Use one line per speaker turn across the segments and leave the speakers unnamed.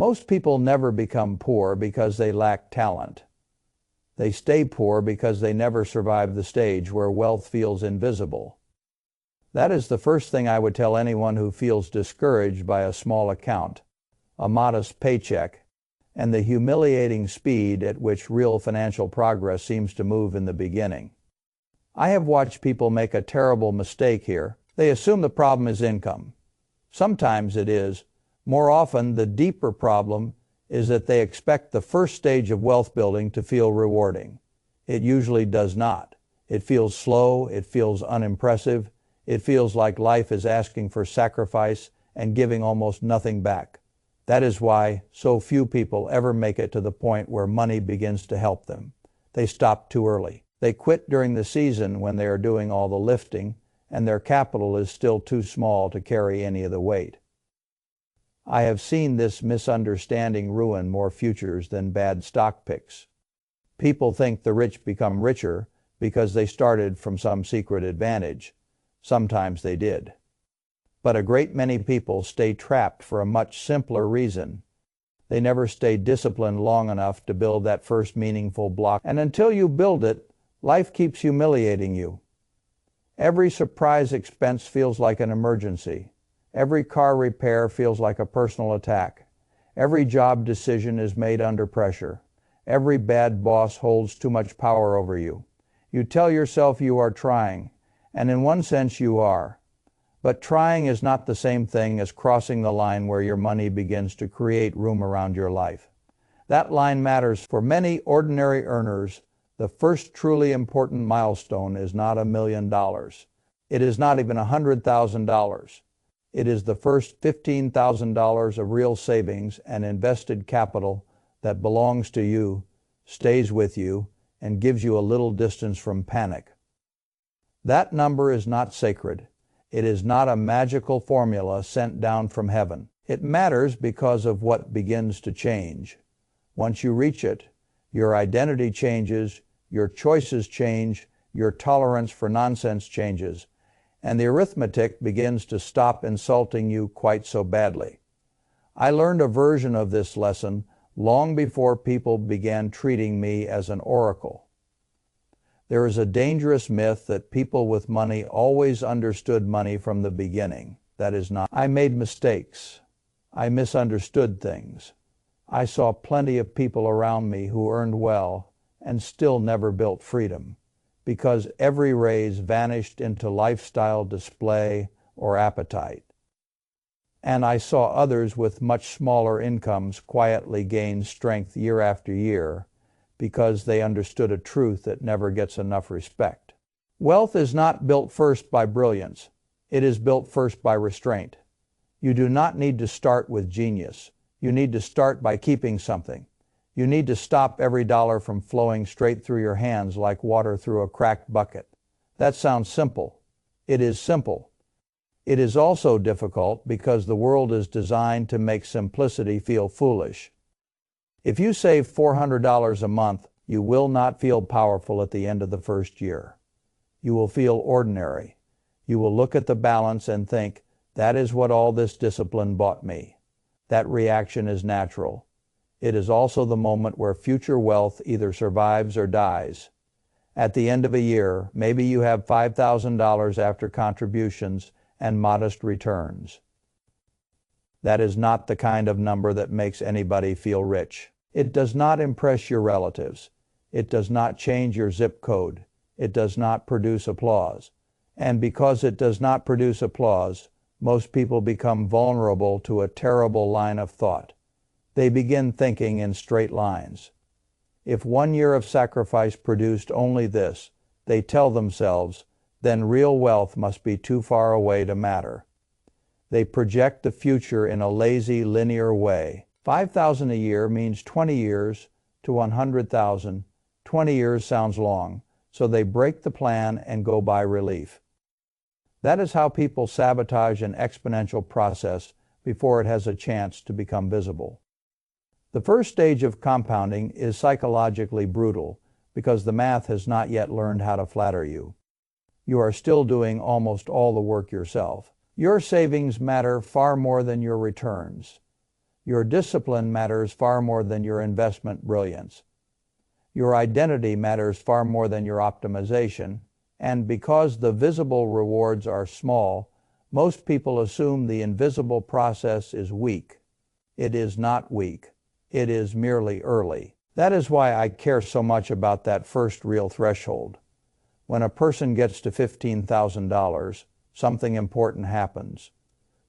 Most people never become poor because they lack talent. They stay poor because they never survive the stage where wealth feels invisible. That is the first thing I would tell anyone who feels discouraged by a small account, a modest paycheck, and the humiliating speed at which real financial progress seems to move in the beginning. I have watched people make a terrible mistake here. They assume the problem is income. Sometimes it is. More often, the deeper problem is that they expect the first stage of wealth building to feel rewarding. It usually does not. It feels slow, it feels unimpressive, it feels like life is asking for sacrifice and giving almost nothing back. That is why so few people ever make it to the point where money begins to help them. They stop too early. They quit during the season when they are doing all the lifting, and their capital is still too small to carry any of the weight. I have seen this misunderstanding ruin more futures than bad stock picks. People think the rich become richer because they started from some secret advantage. Sometimes they did. But a great many people stay trapped for a much simpler reason. They never stay disciplined long enough to build that first meaningful block, and until you build it, life keeps humiliating you. Every surprise expense feels like an emergency. Every car repair feels like a personal attack. Every job decision is made under pressure. Every bad boss holds too much power over you. You tell yourself you are trying, and in one sense you are. But trying is not the same thing as crossing the line where your money begins to create room around your life. That line matters. For many ordinary earners, the first truly important milestone is not $1 million. It is not even $100,000. It is the first $15,000 of real savings and invested capital that belongs to you, stays with you, and gives you a little distance from panic. That number is not sacred. It is not a magical formula sent down from heaven. It matters because of what begins to change. Once you reach it, your identity changes, your choices change, your tolerance for nonsense changes, and the arithmetic begins to stop insulting you quite so badly. I learned a version of this lesson long before people began treating me as an oracle. There is a dangerous myth that people with money always understood money from the beginning. That is not. I made mistakes. I misunderstood things. I saw plenty of people around me who earned well and still never built freedom, because every raise vanished into lifestyle display or appetite. And I saw others with much smaller incomes quietly gain strength year after year because they understood a truth that never gets enough respect. Wealth is not built first by brilliance. It is built first by restraint. You do not need to start with genius. You need to start by keeping something. You need to stop every dollar from flowing straight through your hands like water through a cracked bucket. That sounds simple. It is simple. It is also difficult because the world is designed to make simplicity feel foolish. If you save $400 a month, you will not feel powerful at the end of the first year. You will feel ordinary. You will look at the balance and think, that is what all this discipline bought me. That reaction is natural. It is also the moment where future wealth either survives or dies. At the end of a year, maybe you have $5,000 after contributions and modest returns. That is not the kind of number that makes anybody feel rich. It does not impress your relatives. It does not change your zip code. It does not produce applause. And because it does not produce applause, most people become vulnerable to a terrible line of thought. They begin thinking in straight lines. If 1 year of sacrifice produced only this, they tell themselves, then real wealth must be too far away to matter. They project the future in a lazy, linear way. 5,000 a year means 20 years to 100,000. 20 years sounds long, so they break the plan and go buy relief. That is how people sabotage an exponential process before it has a chance to become visible. The first stage of compounding is psychologically brutal because the math has not yet learned how to flatter you. You are still doing almost all the work yourself. Your savings matter far more than your returns. Your discipline matters far more than your investment brilliance. Your identity matters far more than your optimization, and because the visible rewards are small, most people assume the invisible process is weak. It is not weak. It is merely early. That is why I care so much about that first real threshold. When a person gets to $15,000, something important happens.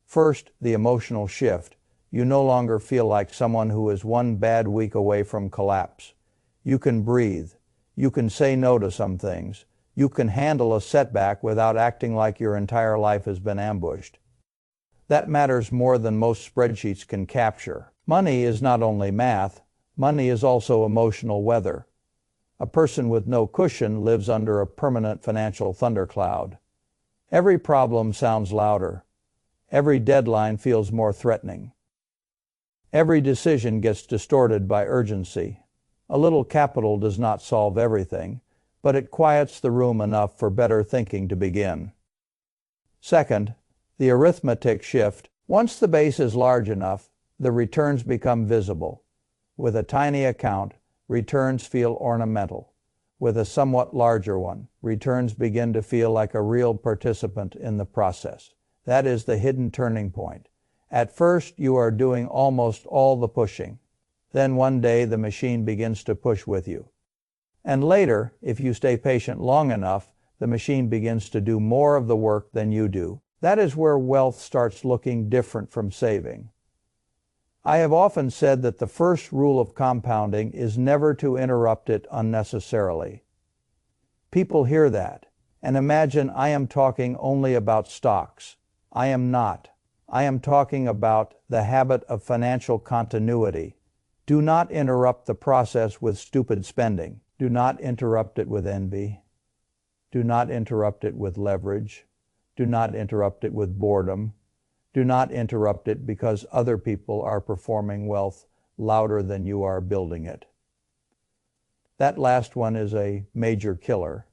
First, the emotional shift. You no longer feel like someone who is one bad week away from collapse. You can breathe. You can say no to some things. You can handle a setback without acting like your entire life has been ambushed. That matters more than most spreadsheets can capture. Money is not only math, money is also emotional weather. A person with no cushion lives under a permanent financial thundercloud. Every problem sounds louder. Every deadline feels more threatening. Every decision gets distorted by urgency. A little capital does not solve everything, but it quiets the room enough for better thinking to begin. Second, the arithmetic shift. Once the base is large enough, the returns become visible. With a tiny account, returns feel ornamental. With a somewhat larger one, returns begin to feel like a real participant in the process. That is the hidden turning point. At first, you are doing almost all the pushing. Then one day the machine begins to push with you. And later, if you stay patient long enough, the machine begins to do more of the work than you do. That is where wealth starts looking different from saving. I have often said that the first rule of compounding is never to interrupt it unnecessarily. People hear that and imagine I am talking only about stocks. I am not. I am talking about the habit of financial continuity. Do not interrupt the process with stupid spending. Do not interrupt it with envy. Do not interrupt it with leverage. Do not interrupt it with boredom. Do not interrupt it because other people are performing wealth louder than you are building it. That last one is a major killer.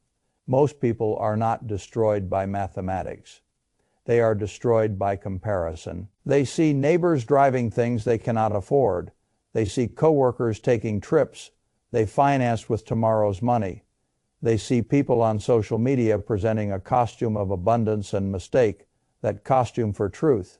Most people are not destroyed by mathematics. They are destroyed by comparison. They see neighbors driving things they cannot afford. They see coworkers taking trips they financed with tomorrow's money. They see people on social media presenting a costume of abundance and mistake that costume for truth.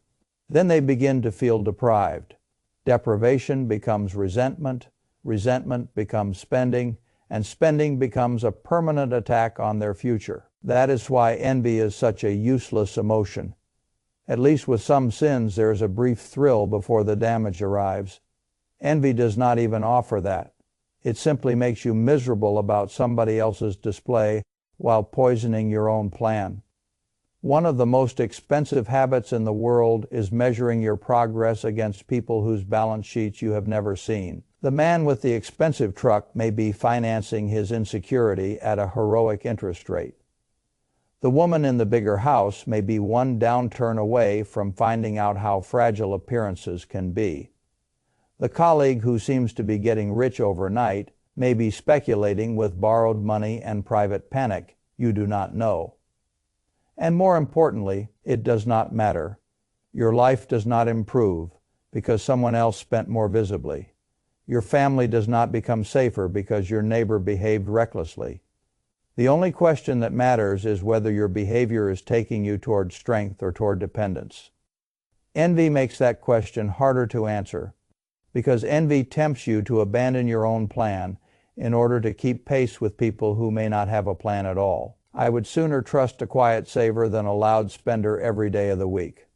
Then they begin to feel deprived. Deprivation becomes resentment, resentment becomes spending, and spending becomes a permanent attack on their future. That is why envy is such a useless emotion. At least with some sins, there is a brief thrill before the damage arrives. Envy does not even offer that. It simply makes you miserable about somebody else's display while poisoning your own plan. One of the most expensive habits in the world is measuring your progress against people whose balance sheets you have never seen. The man with the expensive truck may be financing his insecurity at a heroic interest rate. The woman in the bigger house may be one downturn away from finding out how fragile appearances can be. The colleague who seems to be getting rich overnight may be speculating with borrowed money and private panic. You do not know. And more importantly, it does not matter. Your life does not improve because someone else spent more visibly. Your family does not become safer because your neighbor behaved recklessly. The only question that matters is whether your behavior is taking you toward strength or toward dependence. Envy makes that question harder to answer because envy tempts you to abandon your own plan in order to keep pace with people who may not have a plan at all. I would sooner trust a quiet saver than a loud spender every day of the week.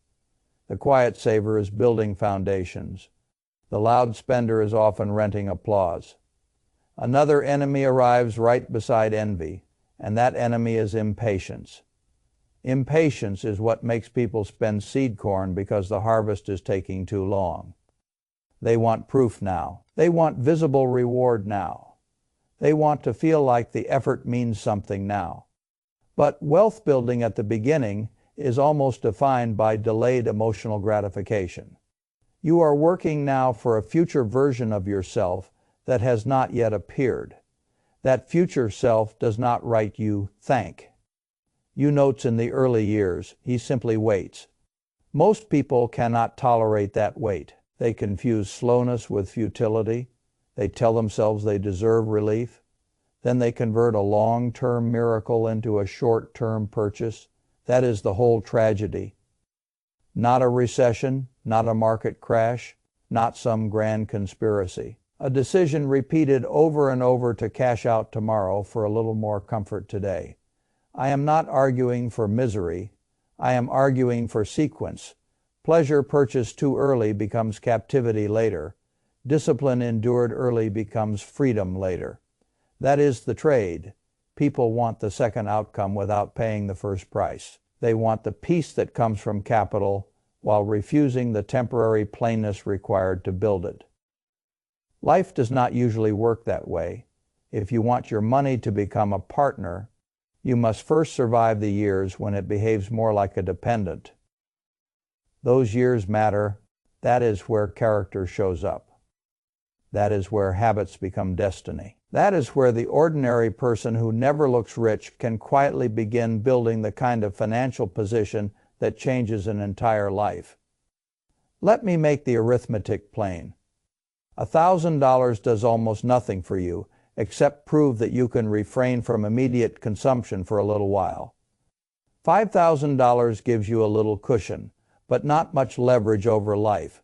The quiet saver is building foundations. The loud spender is often renting applause. Another enemy arrives right beside envy, and that enemy is impatience. Impatience is what makes people spend seed corn because the harvest is taking too long. They want proof now. They want visible reward now. They want to feel like the effort means something now. But wealth building at the beginning is almost defined by delayed emotional gratification. You are working now for a future version of yourself that has not yet appeared. That future self does not write you thank. You notes in the early years, he simply waits. Most people cannot tolerate that wait. They confuse slowness with futility. They tell themselves they deserve relief. Then they convert a long-term miracle into a short-term purchase. That is the whole tragedy. Not a recession, not a market crash, not some grand conspiracy. A decision repeated over and over to cash out tomorrow for a little more comfort today. I am not arguing for misery. I am arguing for sequence. Pleasure purchased too early becomes captivity later. Discipline endured early becomes freedom later. That is the trade. People want the second outcome without paying the first price. They want the peace that comes from capital while refusing the temporary plainness required to build it. Life does not usually work that way. If you want your money to become a partner, you must first survive the years when it behaves more like a dependent. Those years matter. That is where character shows up. That is where habits become destiny. That is where the ordinary person who never looks rich can quietly begin building the kind of financial position that changes an entire life. Let me make the arithmetic plain. $1,000 does almost nothing for you, except prove that you can refrain from immediate consumption for a little while. $5,000 gives you a little cushion, but not much leverage over life.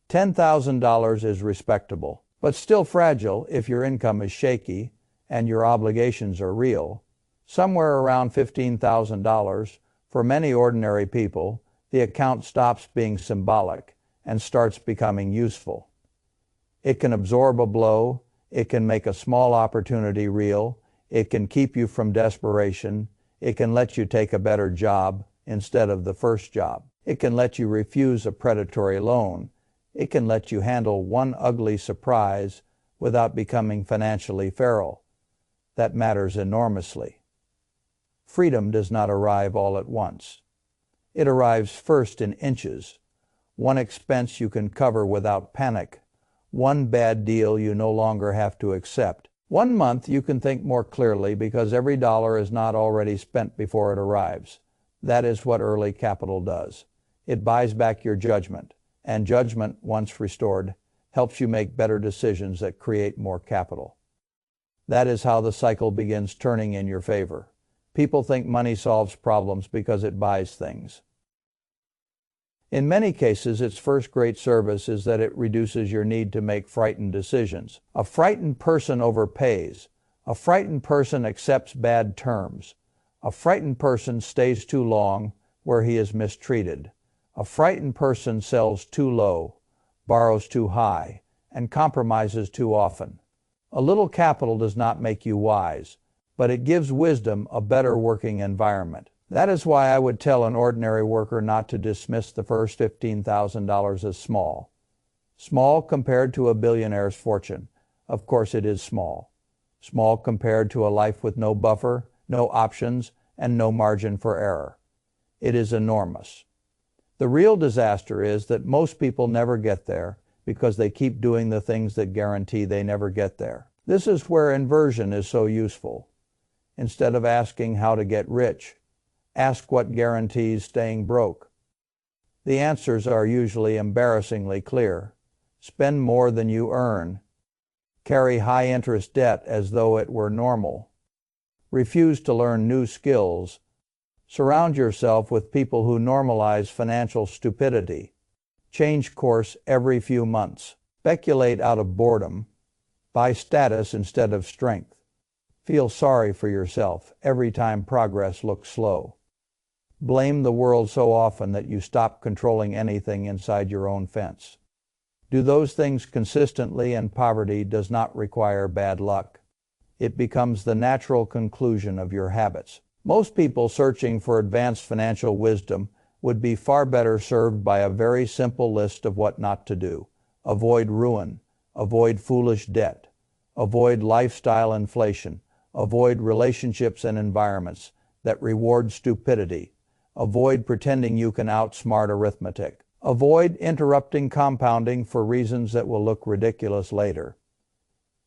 $10,000 is respectable, but still fragile if your income is shaky and your obligations are real. Somewhere around $15,000, for many ordinary people, the account stops being symbolic and starts becoming useful. It can absorb a blow, it can make a small opportunity real, it can keep you from desperation, it can let you take a better job instead of the first job. It can let you refuse a predatory loan. It can let you handle one ugly surprise without becoming financially feral. That matters enormously. Freedom does not arrive all at once. It arrives first in inches. One expense you can cover without panic. One bad deal you no longer have to accept. 1 month you can think more clearly because every dollar is not already spent before it arrives. That is what early capital does. It buys back your judgment, and judgment, once restored, helps you make better decisions that create more capital. That is how the cycle begins turning in your favor. People think money solves problems because it buys things. In many cases, its first great service is that it reduces your need to make frightened decisions. A frightened person overpays. A frightened person accepts bad terms. A frightened person stays too long where he is mistreated. A frightened person sells too low, borrows too high, and compromises too often. A little capital does not make you wise, but it gives wisdom a better working environment. That is why I would tell an ordinary worker not to dismiss the first $15,000 as small. Small compared to a billionaire's fortune. Of course it is small. Small compared to a life with no buffer, no options, and no margin for error. It is enormous. The real disaster is that most people never get there because they keep doing the things that guarantee they never get there. This is where inversion is so useful. Instead of asking how to get rich, ask what guarantees staying broke. The answers are usually embarrassingly clear. Spend more than you earn. Carry high-interest debt as though it were normal. Refuse to learn new skills. Surround yourself with people who normalize financial stupidity. Change course every few months. Speculate out of boredom. Buy status instead of strength. Feel sorry for yourself every time progress looks slow. Blame the world so often that you stop controlling anything inside your own fence. Do those things consistently, and poverty does not require bad luck. It becomes the natural conclusion of your habits. Most people searching for advanced financial wisdom would be far better served by a very simple list of what not to do. Avoid ruin. Avoid foolish debt. Avoid lifestyle inflation. Avoid relationships and environments that reward stupidity. Avoid pretending you can outsmart arithmetic. Avoid interrupting compounding for reasons that will look ridiculous later.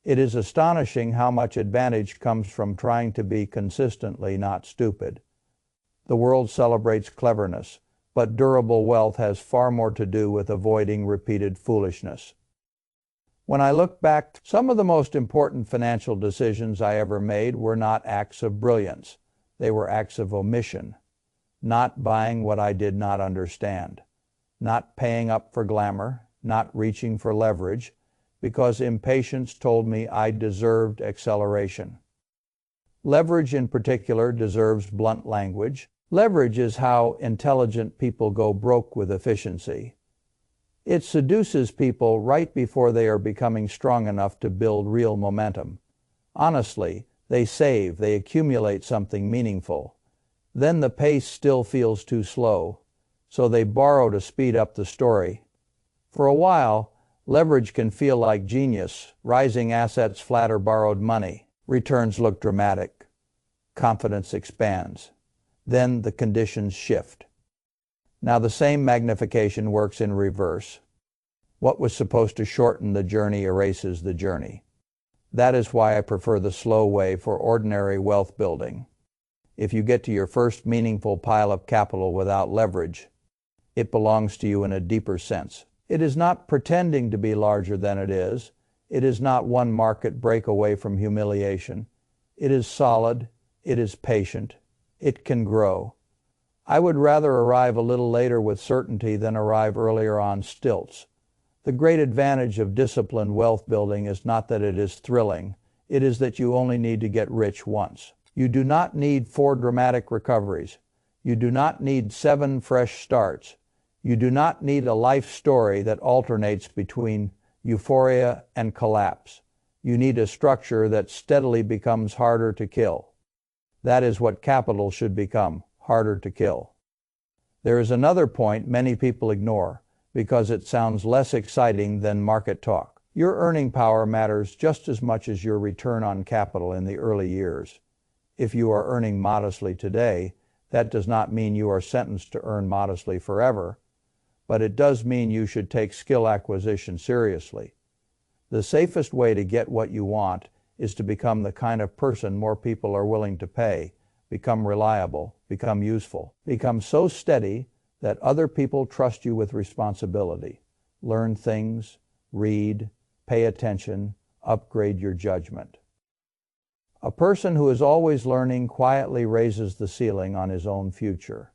It is astonishing how much advantage comes from trying to be consistently not stupid. The world celebrates cleverness, but durable wealth has far more to do with avoiding repeated foolishness. When I look back, some of the most important financial decisions I ever made were not acts of brilliance. They were acts of omission. Not buying what I did not understand. Not paying up for glamour. Not reaching for leverage, because impatience told me I deserved acceleration. Leverage in particular deserves blunt language. Leverage is how intelligent people go broke with efficiency. It seduces people right before they are becoming strong enough to build real momentum. Honestly, they save, they accumulate something meaningful. Then the pace still feels too slow, so they borrow to speed up the story. For a while, leverage can feel like genius. Rising assets flatter borrowed money. Returns look dramatic. Confidence expands. Then the conditions shift. Now the same magnification works in reverse. What was supposed to shorten the journey erases the journey. That is why I prefer the slow way for ordinary wealth building. If you get to your first meaningful pile of capital without leverage, it belongs to you in a deeper sense. It is not pretending to be larger than it is. It is not one market break away from humiliation. It is solid. It is patient. It can grow. I would rather arrive a little later with certainty than arrive earlier on stilts. The great advantage of disciplined wealth building is not that it is thrilling. It is that you only need to get rich once. You do not need 4 dramatic recoveries. You do not need 7 fresh starts. You do not need a life story that alternates between euphoria and collapse. You need a structure that steadily becomes harder to kill. That is what capital should become, harder to kill. There is another point many people ignore because it sounds less exciting than market talk. Your earning power matters just as much as your return on capital in the early years. If you are earning modestly today, that does not mean you are sentenced to earn modestly forever, but it does mean you should take skill acquisition seriously. The safest way to get what you want is to become the kind of person more people are willing to pay, become reliable, become useful, become so steady that other people trust you with responsibility. Learn things, read, pay attention, upgrade your judgment. A person who is always learning quietly raises the ceiling on his own future.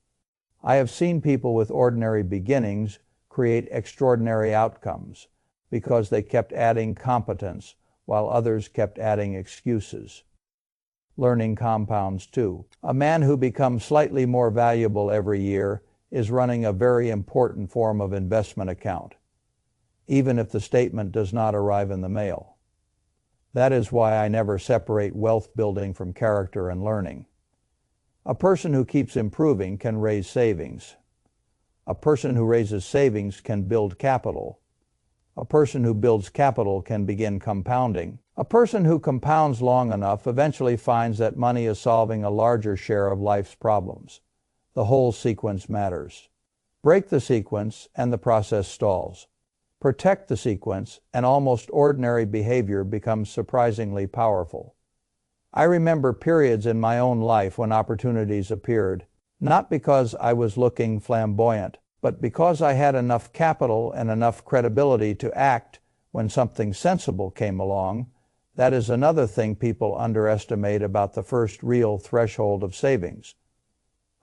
I have seen people with ordinary beginnings create extraordinary outcomes because they kept adding competence while others kept adding excuses. Learning compounds too. A man who becomes slightly more valuable every year is running a very important form of investment account, even if the statement does not arrive in the mail. That is why I never separate wealth building from character and learning. A person who keeps improving can raise savings. A person who raises savings can build capital. A person who builds capital can begin compounding. A person who compounds long enough eventually finds that money is solving a larger share of life's problems. The whole sequence matters. Break the sequence and the process stalls. Protect the sequence and almost ordinary behavior becomes surprisingly powerful. I remember periods in my own life when opportunities appeared, not because I was looking flamboyant, but because I had enough capital and enough credibility to act when something sensible came along. That is another thing people underestimate about the first real threshold of savings.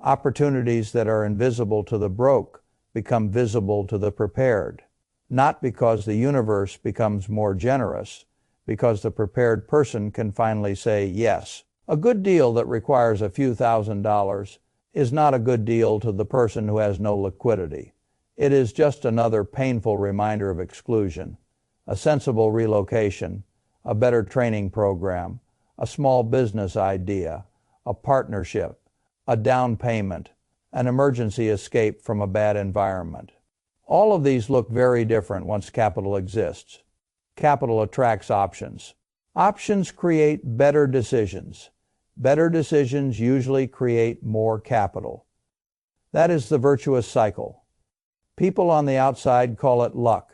Opportunities that are invisible to the broke become visible to the prepared, not because the universe becomes more generous, because the prepared person can finally say yes. A good deal that requires a few $1,000s is not a good deal to the person who has no liquidity. It is just another painful reminder of exclusion, a sensible relocation, a better training program, a small business idea, a partnership, a down payment, an emergency escape from a bad environment. All of these look very different once capital exists. Capital attracts options. Options create better decisions. Better decisions usually create more capital. That is the virtuous cycle. People on the outside call it luck.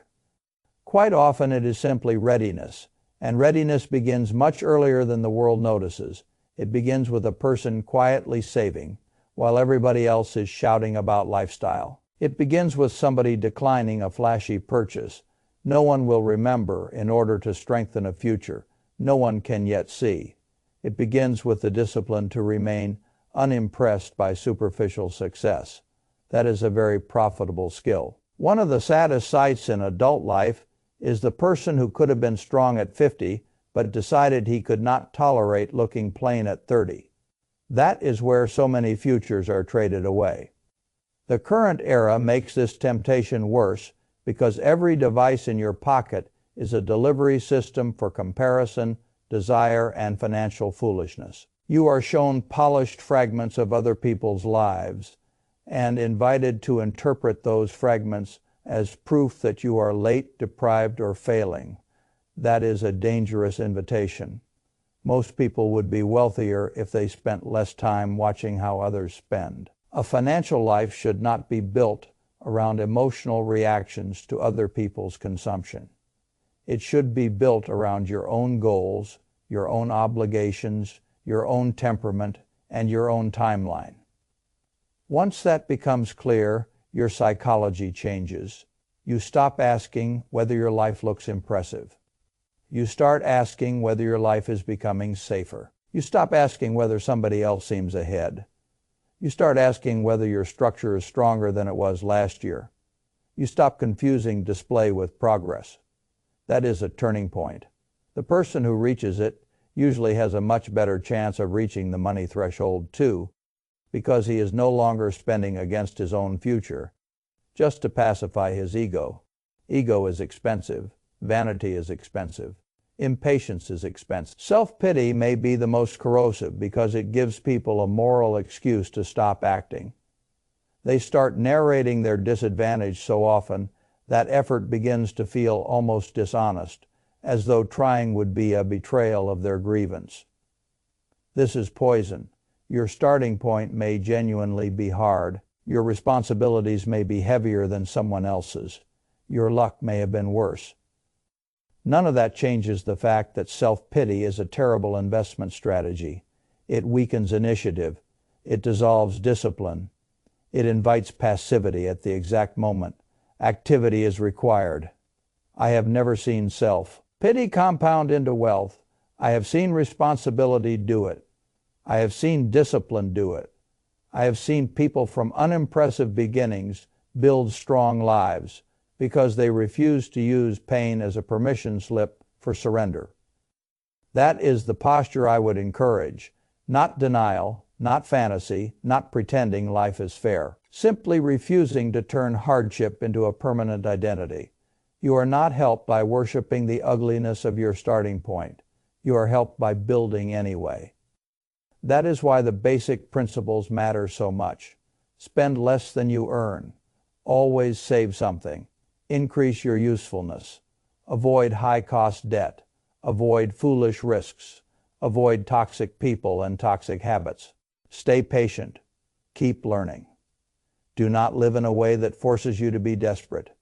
Quite often it is simply readiness, and readiness begins much earlier than the world notices. It begins with a person quietly saving, while everybody else is shouting about lifestyle. It begins with somebody declining a flashy purchase no one will remember in order to strengthen a future no one can yet see. It begins with the discipline to remain unimpressed by superficial success. That is a very profitable skill. One of the saddest sights in adult life is the person who could have been strong at 50 but decided he could not tolerate looking plain at 30. That is where so many futures are traded away. The current era makes this temptation worse because every device in your pocket is a delivery system for comparison, desire, and financial foolishness. You are shown polished fragments of other people's lives and invited to interpret those fragments as proof that you are late, deprived, or failing. That is a dangerous invitation. Most people would be wealthier if they spent less time watching how others spend. A financial life should not be built around emotional reactions to other people's consumption. It should be built around your own goals, your own obligations, your own temperament, and your own timeline. Once that becomes clear, your psychology changes. You stop asking whether your life looks impressive. You start asking whether your life is becoming safer. You stop asking whether somebody else seems ahead. You start asking whether your structure is stronger than it was last year. You stop confusing display with progress. That is a turning point. The person who reaches it usually has a much better chance of reaching the money threshold too, because he is no longer spending against his own future, just to pacify his ego. Ego is expensive. Vanity is expensive. Impatience is expensive. Self-pity may be the most corrosive because it gives people a moral excuse to stop acting. They start narrating their disadvantage so often that effort begins to feel almost dishonest, as though trying would be a betrayal of their grievance. This is poison. Your starting point may genuinely be hard. Your responsibilities may be heavier than someone else's. Your luck may have been worse. None of that changes the fact that self-pity is a terrible investment strategy. It weakens initiative. It dissolves discipline. It invites passivity at the exact moment activity is required. I have never seen self-pity compound into wealth. I have seen responsibility do it. I have seen discipline do it. I have seen people from unimpressive beginnings build strong lives because they refuse to use pain as a permission slip for surrender. That is the posture I would encourage, not denial, not fantasy, not pretending life is fair, simply refusing to turn hardship into a permanent identity. You are not helped by worshiping the ugliness of your starting point. You are helped by building anyway. That is why the basic principles matter so much. Spend less than you earn. Always save something. Increase your usefulness. Avoid high-cost debt. Avoid foolish risks. Avoid toxic people and toxic habits. Stay patient. Keep learning. Do not live in a way that forces you to be desperate.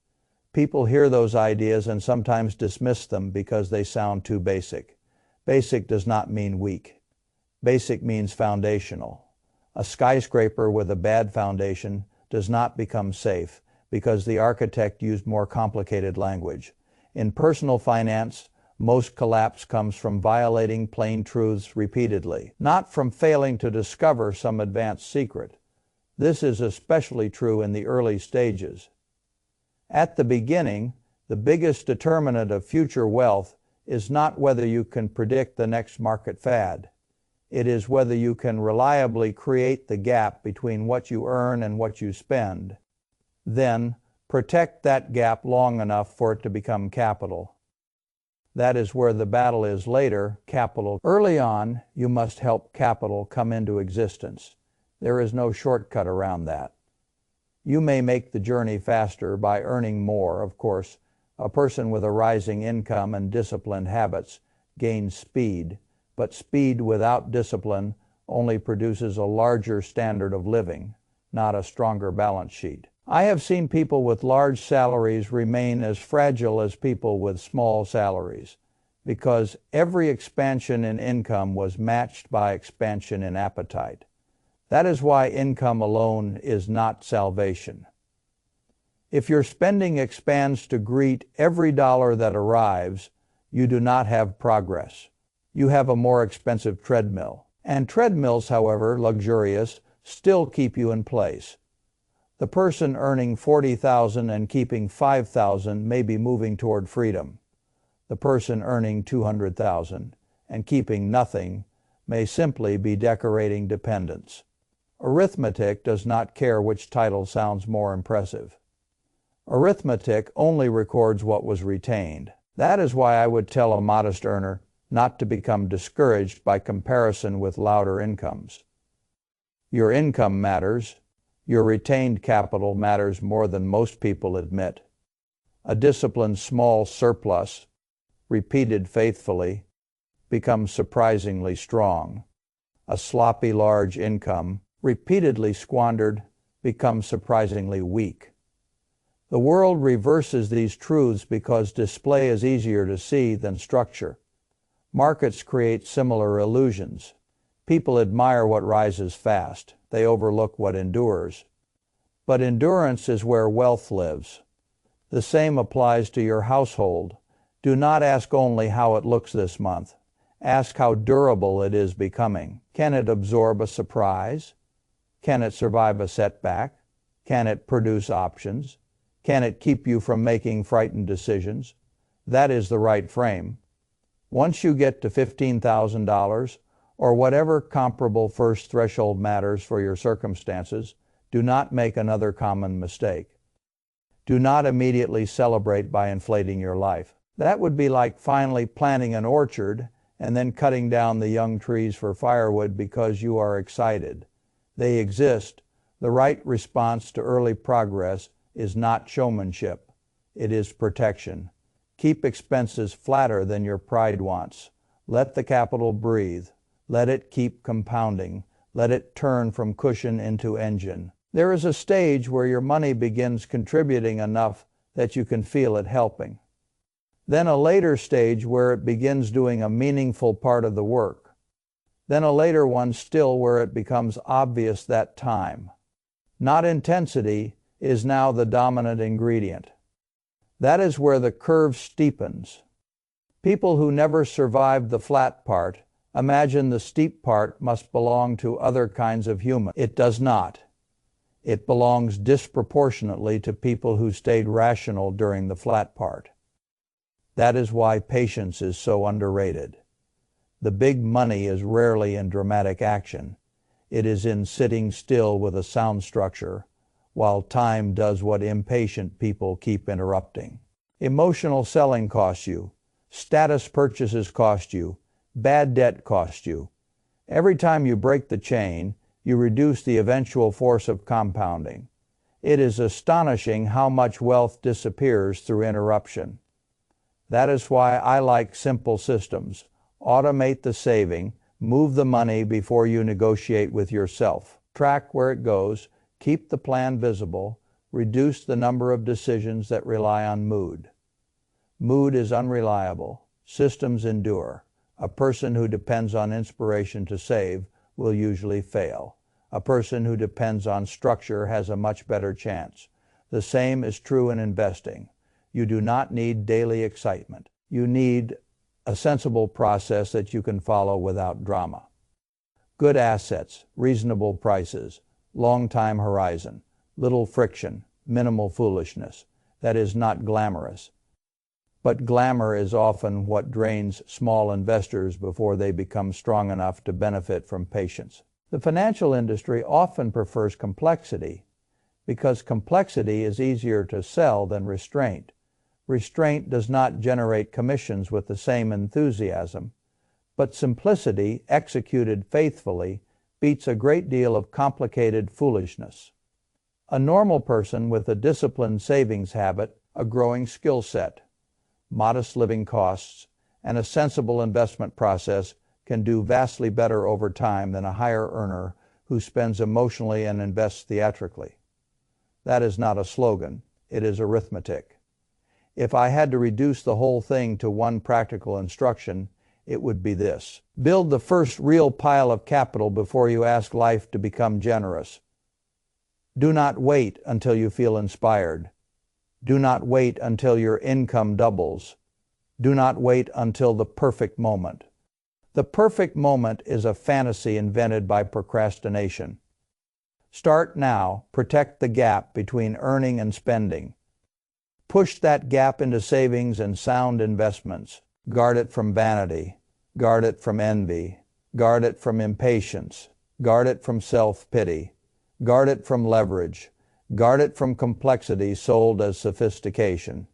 People hear those ideas and sometimes dismiss them because they sound too basic. Basic does not mean weak. Basic means foundational. A skyscraper with a bad foundation does not become safe because the architect used more complicated language. In personal finance, most collapse comes from violating plain truths repeatedly, not from failing to discover some advanced secret. This is especially true in the early stages. At the beginning, the biggest determinant of future wealth is not whether you can predict the next market fad. It is whether you can reliably create the gap between what you earn and what you spend. Then, protect that gap long enough for it to become capital. That is where the battle is later, capital. Early on, you must help capital come into existence. There is no shortcut around that. You may make the journey faster by earning more, of course. A person with a rising income and disciplined habits gains speed, but speed without discipline only produces a larger standard of living, not a stronger balance sheet. I have seen people with large salaries remain as fragile as people with small salaries because every expansion in income was matched by expansion in appetite. That is why income alone is not salvation. If your spending expands to greet every dollar that arrives, you do not have progress. You have a more expensive treadmill. And treadmills, however luxurious, still keep you in place. The person earning $40,000 and keeping $5,000 may be moving toward freedom. The person earning $200,000 and keeping nothing may simply be decorating dependence. Arithmetic does not care which title sounds more impressive. Arithmetic only records what was retained. That is why I would tell a modest earner not to become discouraged by comparison with louder incomes. Your income matters. Your retained capital matters more than most people admit. A disciplined small surplus, repeated faithfully, becomes surprisingly strong. A sloppy large income, repeatedly squandered, becomes surprisingly weak. The world reverses these truths because display is easier to see than structure. Markets create similar illusions. People admire what rises fast. They overlook what endures. But endurance is where wealth lives. The same applies to your household. Do not ask only how it looks this month. Ask how durable it is becoming. Can it absorb a surprise? Can it survive a setback? Can it produce options? Can it keep you from making frightened decisions? That is the right frame. Once you get to $15,000, or whatever comparable first threshold matters for your circumstances, do not make another common mistake. Do not immediately celebrate by inflating your life. That would be like finally planting an orchard and then cutting down the young trees for firewood because you are excited. They exist. The right response to early progress is not showmanship. It is protection. Keep expenses flatter than your pride wants. Let the capital breathe. Let it keep compounding. Let it turn from cushion into engine. There is a stage where your money begins contributing enough that you can feel it helping. Then a later stage where it begins doing a meaningful part of the work. Then a later one still where it becomes obvious that time, not intensity, is now the dominant ingredient. That is where the curve steepens. People who never survived the flat part imagine the steep part must belong to other kinds of humans. It does not. It belongs disproportionately to people who stayed rational during the flat part. That is why patience is so underrated. The big money is rarely in dramatic action. It is in sitting still with a sound structure, while time does what impatient people keep interrupting. Emotional selling costs you. Status purchases cost you. Bad debt costs you. Every time you break the chain, you reduce the eventual force of compounding. It is astonishing how much wealth disappears through interruption. That is why I like simple systems. Automate the saving. Move the money before you negotiate with yourself. Track where it goes. Keep the plan visible. Reduce the number of decisions that rely on mood. Mood is unreliable. Systems endure. A person who depends on inspiration to save will usually fail. A person who depends on structure has a much better chance. The same is true in investing. You do not need daily excitement. You need a sensible process that you can follow without drama. Good assets, reasonable prices, long time horizon, little friction, minimal foolishness. That is not glamorous. But glamour is often what drains small investors before they become strong enough to benefit from patience. The financial industry often prefers complexity because complexity is easier to sell than restraint. Restraint does not generate commissions with the same enthusiasm, but simplicity, executed faithfully, beats a great deal of complicated foolishness. A normal person with a disciplined savings habit, a growing skill set, modest living costs, and a sensible investment process can do vastly better over time than a higher earner who spends emotionally and invests theatrically. That is not a slogan, it is arithmetic. If I had to reduce the whole thing to one practical instruction, it would be this. Build the first real pile of capital before you ask life to become generous. Do not wait until you feel inspired. Do not wait until your income doubles. Do not wait until the perfect moment. The perfect moment is a fantasy invented by procrastination. Start now. Protect the gap between earning and spending. Push that gap into savings and sound investments. Guard it from vanity. Guard it from envy. Guard it from impatience. Guard it from self-pity. Guard it from leverage. Guard it from complexity sold as sophistication.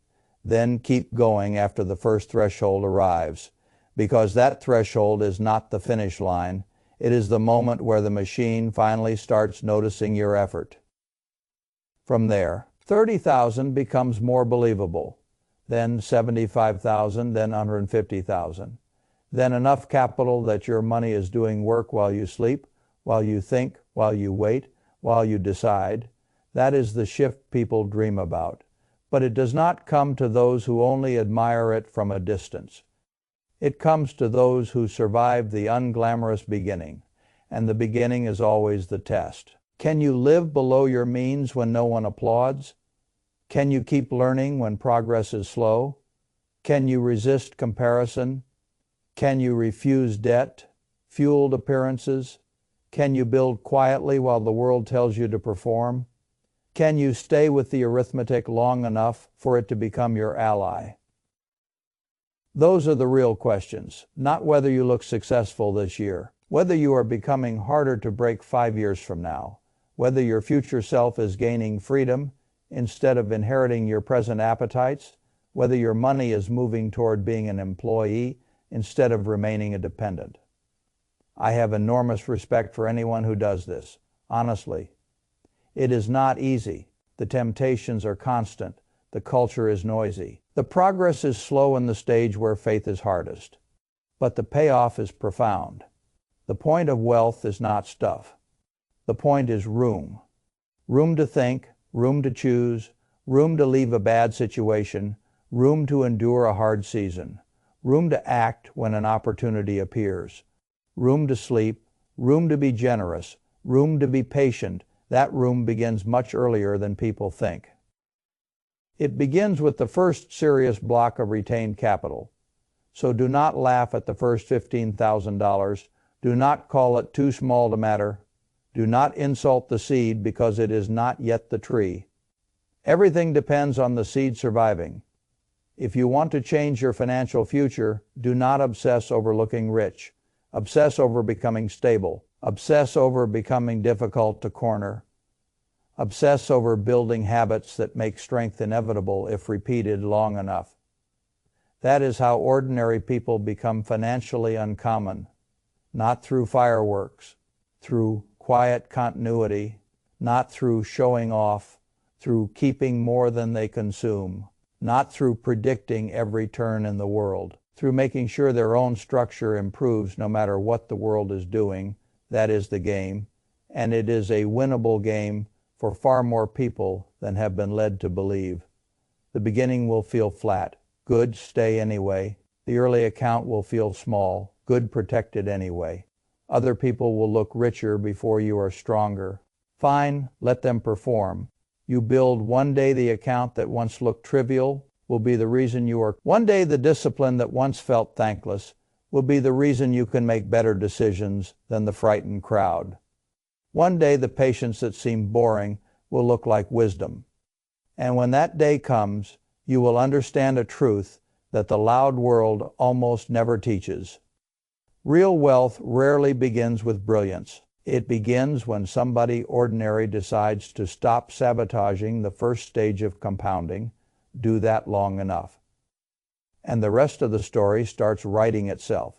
Then keep going after the first threshold arrives, because that threshold is not the finish line. It is the moment where the machine finally starts noticing your effort. From there, 30,000 becomes more believable, then 75,000, then 150,000. Then enough capital that your money is doing work while you sleep, while you think, while you wait, while you decide. That is the shift people dream about. But it does not come to those who only admire it from a distance. It comes to those who survive the unglamorous beginning, and the beginning is always the test. Can you live below your means when no one applauds? Can you keep learning when progress is slow? Can you resist comparison? Can you refuse debt, fueled appearances? Can you build quietly while the world tells you to perform? Can you stay with the arithmetic long enough for it to become your ally? Those are the real questions, not whether you look successful this year, whether you are becoming harder to break 5 years from now, whether your future self is gaining freedom instead of inheriting your present appetites, whether your money is moving toward being an employee instead of remaining a dependent. I have enormous respect for anyone who does this, honestly. It is not easy. The temptations are constant. The culture is noisy. The progress is slow in the stage where faith is hardest. But the payoff is profound. The point of wealth is not stuff. The point is room. Room to think, room to choose, room to leave a bad situation, room to endure a hard season, room to act when an opportunity appears, room to sleep, room to be generous, room to be patient. That room begins much earlier than people think. It begins with the first serious block of retained capital. So do not laugh at the first $15,000. Do not call it too small to matter. Do not insult the seed because it is not yet the tree. Everything depends on the seed surviving. If you want to change your financial future, do not obsess over looking rich. Obsess over becoming stable. Obsess over becoming difficult to corner. Obsess over building habits that make strength inevitable if repeated long enough. That is how ordinary people become financially uncommon, not through fireworks, through quiet continuity, not through showing off, through keeping more than they consume, not through predicting every turn in the world, through making sure their own structure improves no matter what the world is doing. That is the game, and it is a winnable game for far more people than have been led to believe. The beginning will feel flat. Good, stay anyway. The early account will feel small. Good, protected anyway. Other people will look richer before you are stronger. Fine, let them perform. You build one day the account that once looked trivial will be the reason you are. One day the discipline that once felt thankless will be the reason you can make better decisions than the frightened crowd. One day the patience that seemed boring will look like wisdom. And when that day comes, you will understand a truth that the loud world almost never teaches. Real wealth rarely begins with brilliance. It begins when somebody ordinary decides to stop sabotaging the first stage of compounding, do that long enough. And the rest of the story starts writing itself.